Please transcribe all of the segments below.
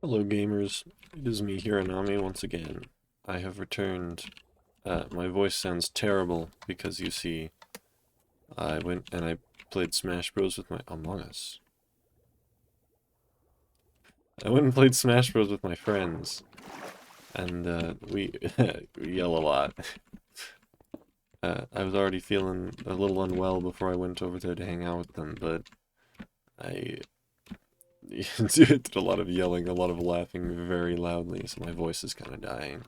Hello gamers, it is me Hiranami once again. I have returned. My voice sounds terrible because you see, I went and I played Smash Bros with my Among Us. I went and played Smash Bros with my friends, and we, we yell a lot. I was already feeling a little unwell before I went over there to hang out with them, but I did a lot of yelling, a lot of laughing very loudly, so my voice is kind of dying.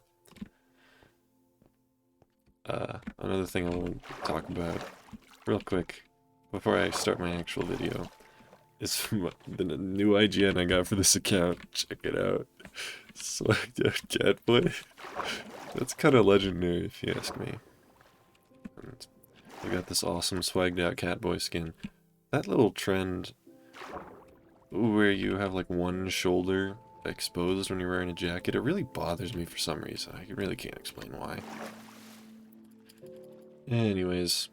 Another thing I want to talk about real quick before I start my actual video is the new IGN I got for this account. Check it out. Swagged out Catboy. That's kind of legendary if you ask me. And I got this awesome swagged out Catboy skin. That little trend where you have like one shoulder exposed when you're wearing a jacket, it really bothers me for some reason. I really can't explain why. Anyways,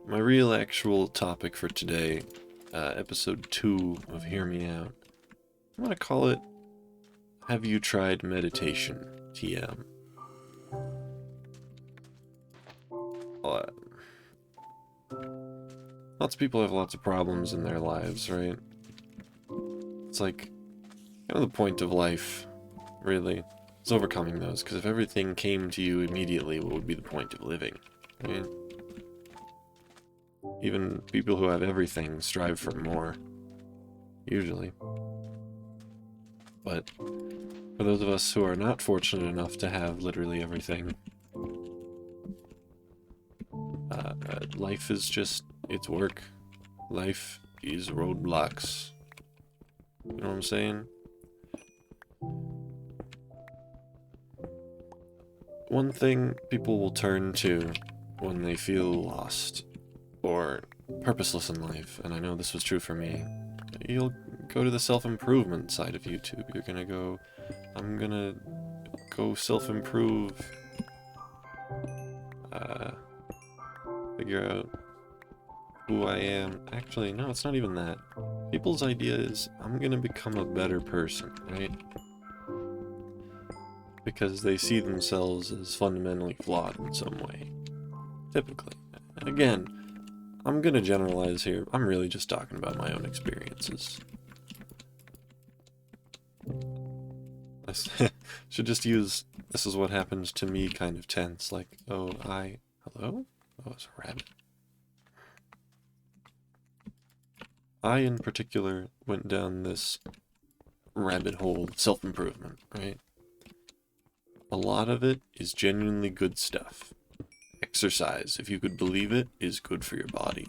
my real actual topic for today, episode 2 of Hear Me Out, I'm gonna call it, Have You Tried Meditation? TM. Lots of people have lots of problems in their lives, right? It's like, kind of the point of life, really. It's overcoming those, because if everything came to you immediately, what would be the point of living? Right? Even people who have everything strive for more, usually. But for those of us who are not fortunate enough to have literally everything, life is just, it's work. Life is roadblocks. You know what I'm saying? One thing people will turn to when they feel lost or purposeless in life, and I know this was true for me, you'll go to the self-improvement side of YouTube. You're gonna go, I'm gonna go self-improve, figure out who I am. Actually, no, it's not even that. People's idea is, I'm gonna become a better person, right? Because they see themselves as fundamentally flawed in some way. Typically. Again, I'm gonna generalize here. I'm really just talking about my own experiences. I should just use, this is what happened to me kind of tense, like, oh, hello? Oh, it's a rabbit. I, in particular, went down this rabbit hole of self-improvement, right? A lot of it is genuinely good stuff. Exercise, if you could believe it, is good for your body.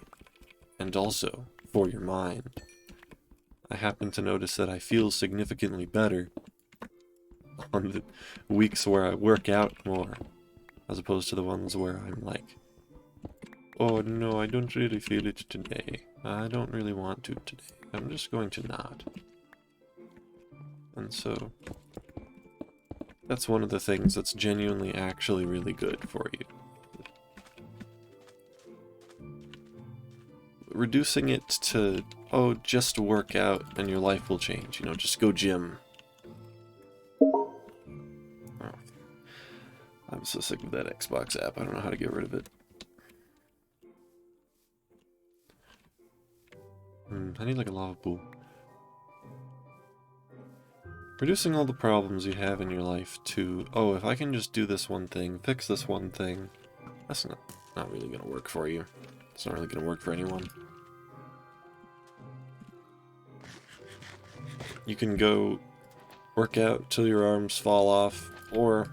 And also, for your mind. I happen to notice that I feel significantly better on the weeks where I work out more, as opposed to the ones where I'm like, oh no, I don't really feel it today. I don't really want to today. I'm just going to not. And so, that's one of the things that's genuinely actually really good for you. Reducing it to, oh, just work out and your life will change, you know, just go gym. Oh. I'm so sick of that Xbox app, I don't know how to get rid of it. I need like a lava pool. Reducing all the problems you have in your life to, oh, if I can just do this one thing, fix this one thing, that's not really gonna work for you. It's not really gonna work for anyone. You can go work out till your arms fall off, or,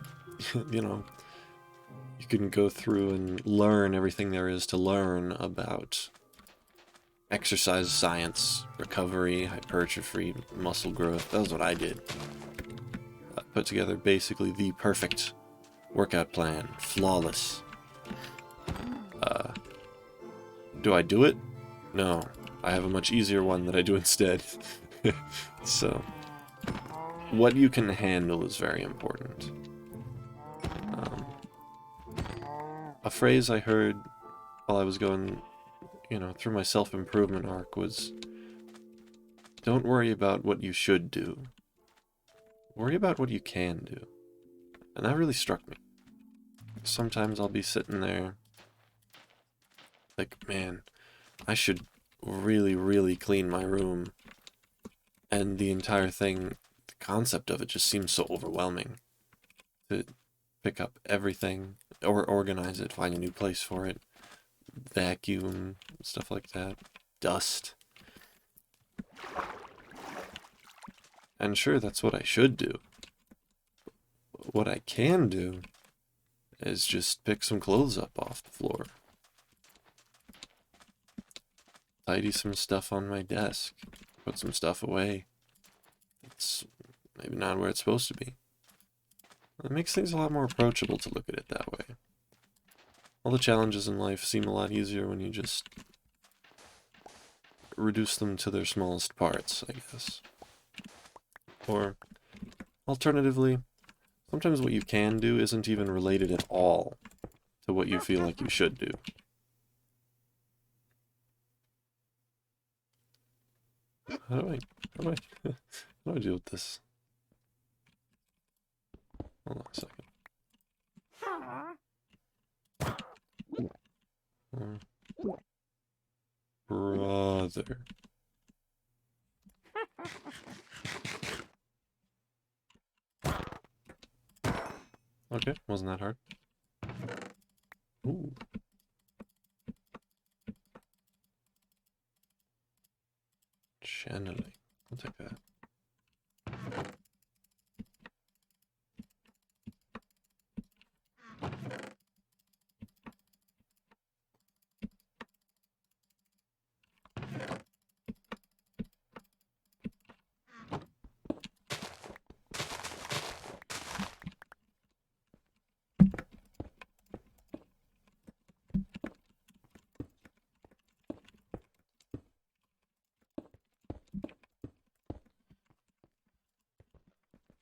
you know, you can go through and learn everything there is to learn about exercise science, recovery, hypertrophy, muscle growth. That was what I did. Put together basically the perfect workout plan. Flawless. Do I do it? No. I have a much easier one that I do instead. So, what you can handle is very important. A phrase I heard while I was going, you know, through my self-improvement arc was, don't worry about what you should do. worry about what you can do. And that really struck me. Sometimes I'll be sitting there like, man, I should really, really clean my room. And the entire thing, the concept of it just seems so overwhelming. To pick up everything, or organize it, find a new place for it, vacuum, stuff like that, dust. And sure, that's what I should do. What I can do is just pick some clothes up off the floor. Tidy some stuff on my desk. Put some stuff away. It's maybe not where it's supposed to be. It makes things a lot more approachable to look at it that way. All the challenges in life seem a lot easier when you just reduce them to their smallest parts, I guess. Or, alternatively, sometimes what you can do isn't even related at all to what you feel like you should do. How do I deal with this? Hold on a second. Brother. Okay, wasn't that hard. Ooh. Channeling. I'll take that.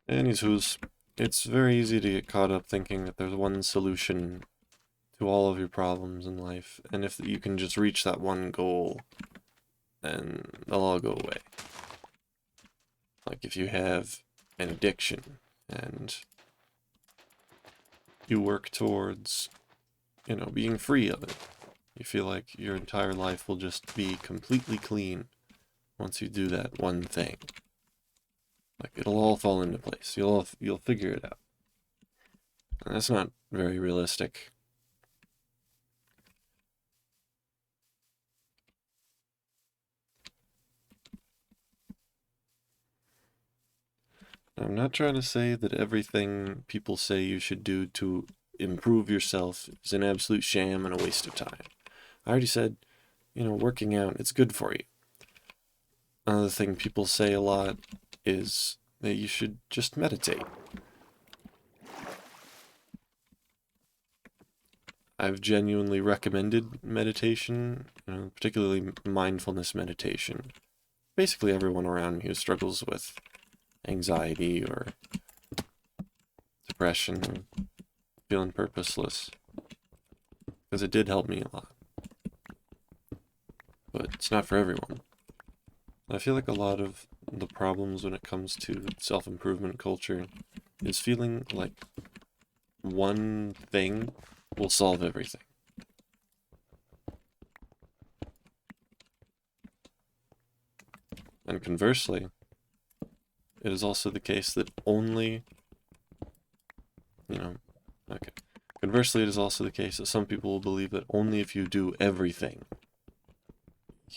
Anywho's, it's very easy to get caught up thinking that there's one solution to all of your problems in life, and if you can just reach that one goal, then they'll all go away. Like if you have an addiction, and you work towards, being free of it, you feel like your entire life will just be completely clean once you do that one thing. Like, it'll all fall into place. You'll figure it out. And that's not very realistic. I'm not trying to say that everything people say you should do to improve yourself is an absolute sham and a waste of time. I already said, working out, it's good for you. Another thing people say a lot is that you should just meditate. I've genuinely recommended meditation, particularly mindfulness meditation. Basically everyone around me who struggles with anxiety or depression or feeling purposeless. Because it did help me a lot. But it's not for everyone. I feel like a lot of the problems when it comes to self-improvement culture is feeling like one thing will solve everything. And conversely, it is also the case that Conversely, it is also the case that some people will believe that only if you do everything,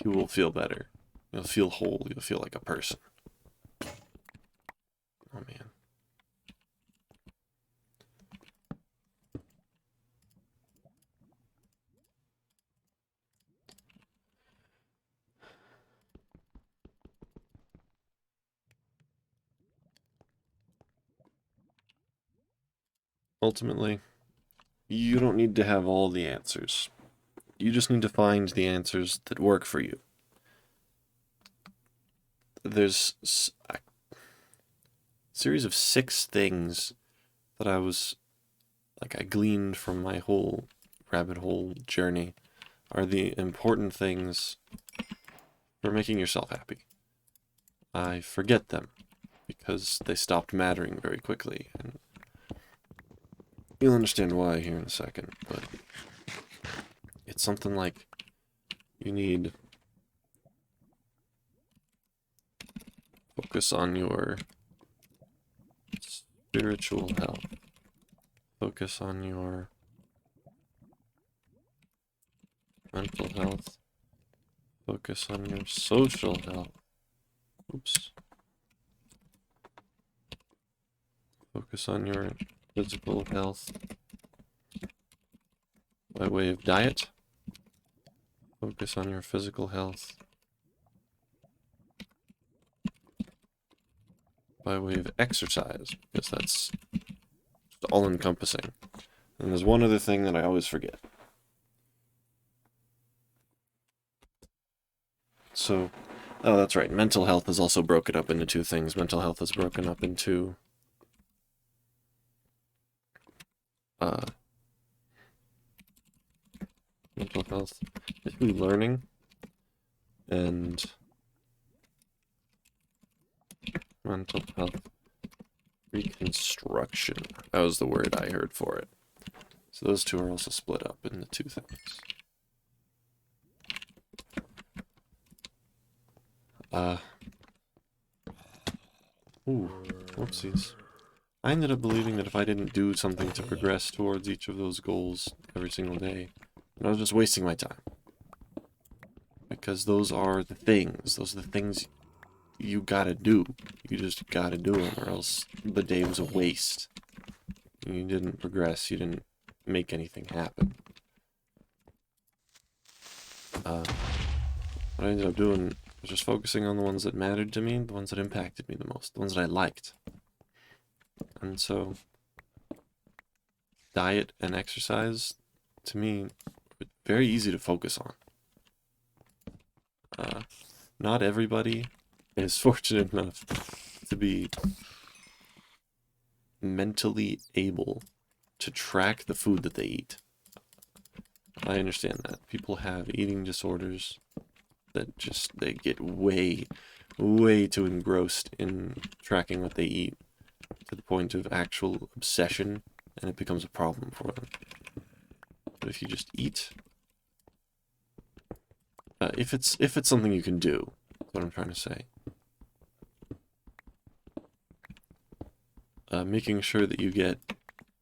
you will feel better. You'll feel whole. You'll feel like a person. Oh, man. Ultimately, you don't need to have all the answers. You just need to find the answers that work for you. There's a series of 6 things that I gleaned from my whole rabbit hole journey are the important things for making yourself happy. I forget them because they stopped mattering very quickly. And you'll understand why here in a second, but it's something like you need focus on your spiritual health. Focus on your mental health. Focus on your social health. Oops. Focus on your physical health by way of diet. Focus on your physical health by way of exercise, because that's all-encompassing. And there's one other thing that I always forget. So, oh, that's right. Mental health is also broken up into two things. Mental health is broken up into mental health is learning and mental health reconstruction. That was the word I heard for it. So those two are also split up into two things. Ooh, whoopsies. I ended up believing that if I didn't do something to progress towards each of those goals every single day, then I was just wasting my time. Because those are the things. Those are the things you gotta do. You just gotta do them, or else the day was a waste. You didn't progress. You didn't make anything happen. What I ended up doing was just focusing on the ones that mattered to me, the ones that impacted me the most, the ones that I liked. And so, diet and exercise, to me, are very easy to focus on. Not everybody is fortunate enough to be mentally able to track the food that they eat. I understand that. People have eating disorders that just, they get way, way too engrossed in tracking what they eat to the point of actual obsession, and it becomes a problem for them. But if you just eat, if it's something you can do, that's what I'm trying to say. Making sure that you get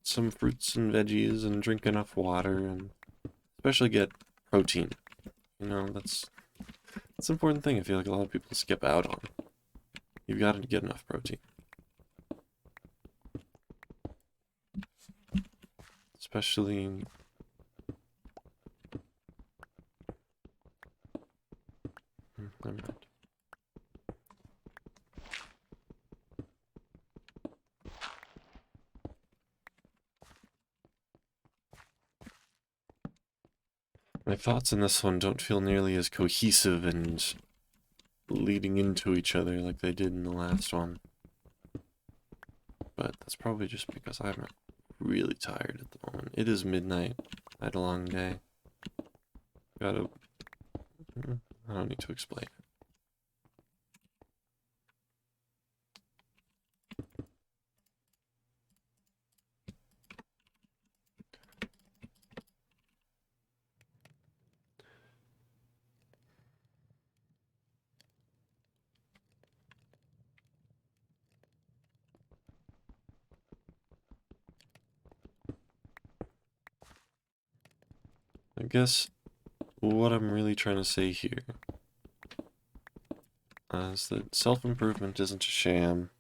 some fruits and veggies and drink enough water, and especially get protein. You know, that's an important thing I feel like a lot of people skip out on. You've got to get enough protein. Especially... never mind. My thoughts in this one don't feel nearly as cohesive and leading into each other like they did in the last one. But that's probably just because I'm really tired at the moment. It is midnight. I had a long day. I don't need to explain it. I guess what I'm really trying to say here is that self-improvement isn't a sham,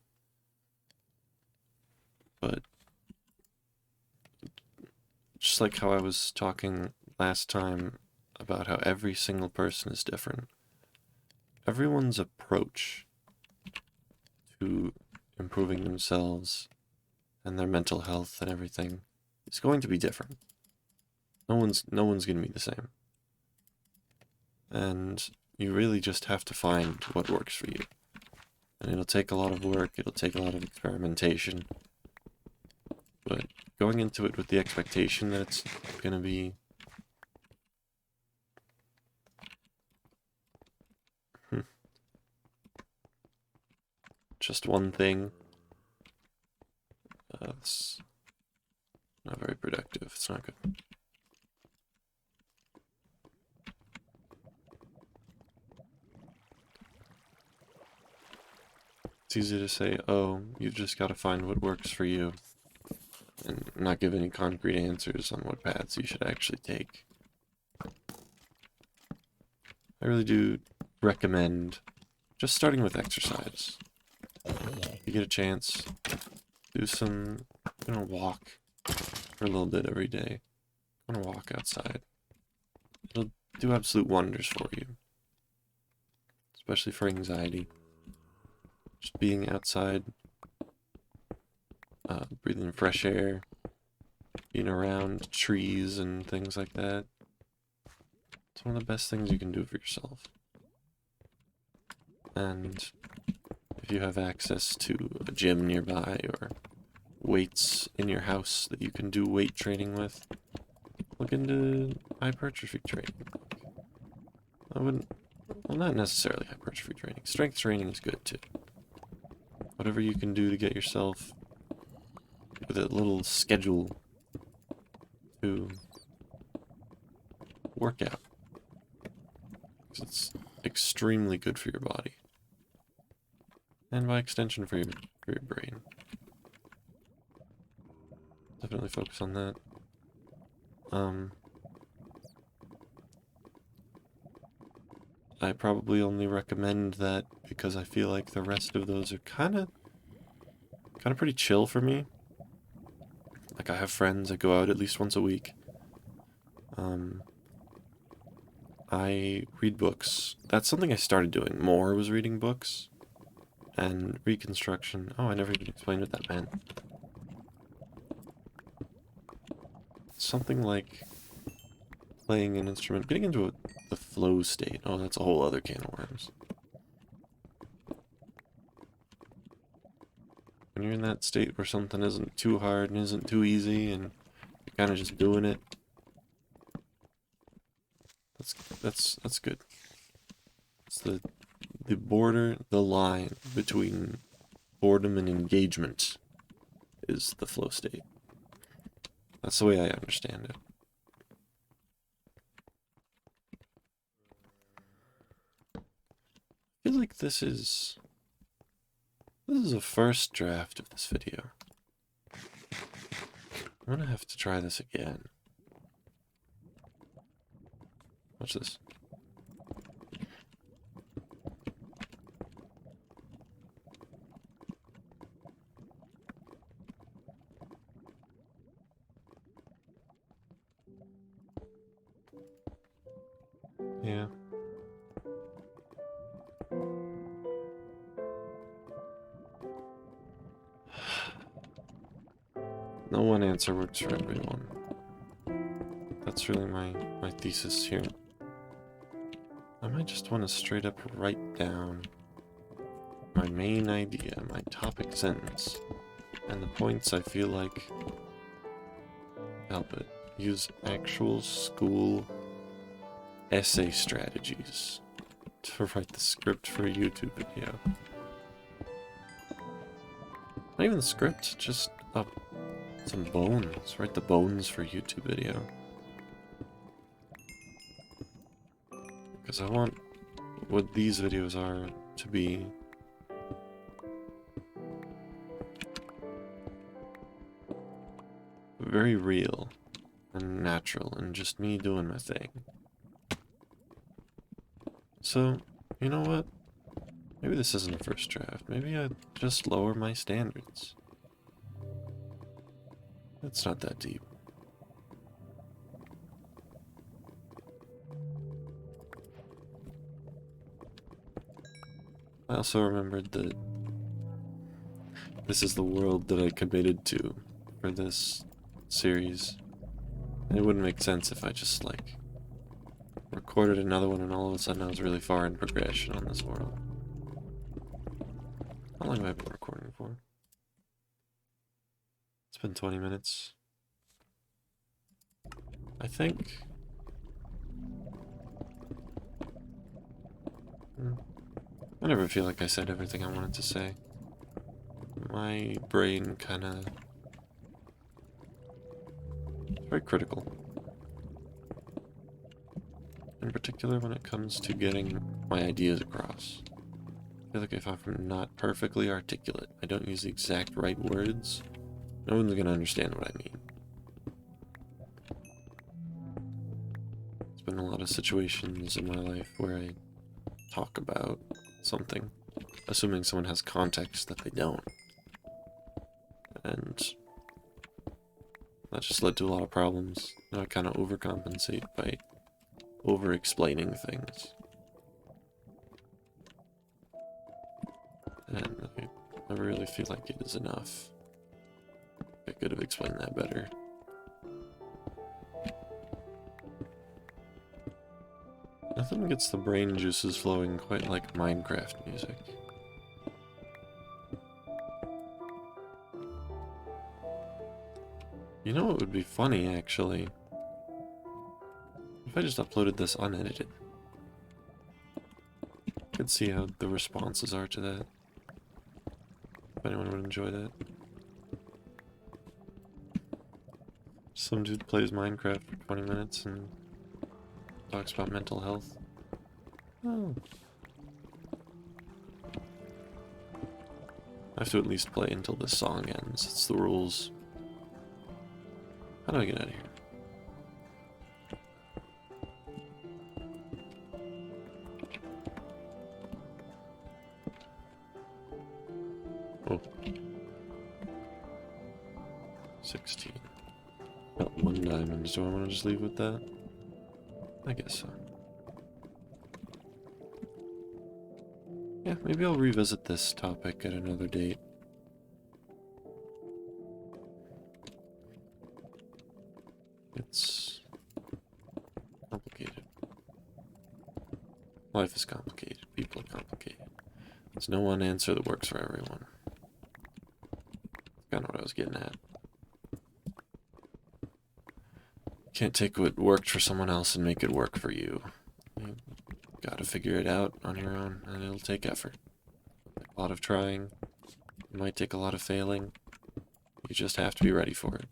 but just like how I was talking last time about how every single person is different, everyone's approach to improving themselves and their mental health and everything is going to be different. No one's going to be the same. And you really just have to find what works for you. And it'll take a lot of work, it'll take a lot of experimentation. But going into it with the expectation that it's going to be just one thing, it's not very productive. It's not good. It's easy to say, oh, you've just got to find what works for you, and not give any concrete answers on what paths you should actually take. I really do recommend just starting with exercise. If you get a chance, do some, walk for a little bit every day. Walk outside. It'll do absolute wonders for you, especially for anxiety. Just being outside, breathing fresh air, being around trees and things like that. It's one of the best things you can do for yourself. And if you have access to a gym nearby or weights in your house that you can do weight training with, look into hypertrophy training. Well, not necessarily hypertrophy training. Strength training is good too. Whatever you can do to get yourself with a little schedule to work out. Because it's extremely good for your body. And by extension for your brain. Definitely focus on that. I probably only recommend that because I feel like the rest of those are kind of pretty chill for me. Like, I have friends that go out at least once a week. I read books. That's something I started doing more, was reading books. And reconstruction. Oh, I never even explained what that meant. Something like playing an instrument, getting into the flow state. Oh, that's a whole other can of worms. When you're in that state where something isn't too hard and isn't too easy and you're kind of just doing it, that's good. It's the border, the line between boredom and engagement is the flow state. That's the way I understand it. I feel like this is a first draft of this video. I'm gonna have to try this again. Watch this. Yeah. No one answer works for everyone. That's really my thesis here. I might just want to straight up write down my main idea, my topic sentence, and the points I feel like help it. Use actual school essay strategies to write the script for a YouTube video. Not even the script, just some bones. Write the bones for a YouTube video. Because I want what these videos are to be very real and natural and just me doing my thing. So, you know what? Maybe this isn't a first draft. Maybe I just lower my standards. It's not that deep. I also remembered that this is the world that I committed to for this series. And it wouldn't make sense if I just, like, recorded another one and all of a sudden I was really far in progression on this world. How long have I been recording for? It's been 20 minutes. I think. I never feel like I said everything I wanted to say. my brain kind of very critical. In particular when it comes to getting my ideas across. I feel like if I'm not perfectly articulate, I don't use the exact right words, no one's going to understand what I mean. There's been a lot of situations in my life where I talk about something, assuming someone has context that they don't. And that just led to a lot of problems. Now I kind of overcompensate by over-explaining things. And I never really feel like it is enough. I could have explained that better. Nothing gets the brain juices flowing quite like Minecraft music. You know what would be funny, actually? If I just uploaded this unedited. I could see how the responses are to that. If anyone would enjoy that. Some dude plays Minecraft for 20 minutes and talks about mental health. Oh. I have to at least play until this song ends. It's the rules. How do I get out of here? Oh. 16. Got 1 diamond. Do I want to just leave with that? I guess so. Yeah, maybe I'll revisit this topic at another date. It's complicated. Life is complicated. People are complicated. There's no one answer that works for everyone. That's kind of what I was getting at. Can't take what worked for someone else and make it work for you. You gotta figure it out on your own, and it'll take effort. A lot of trying. It might take a lot of failing. You just have to be ready for it.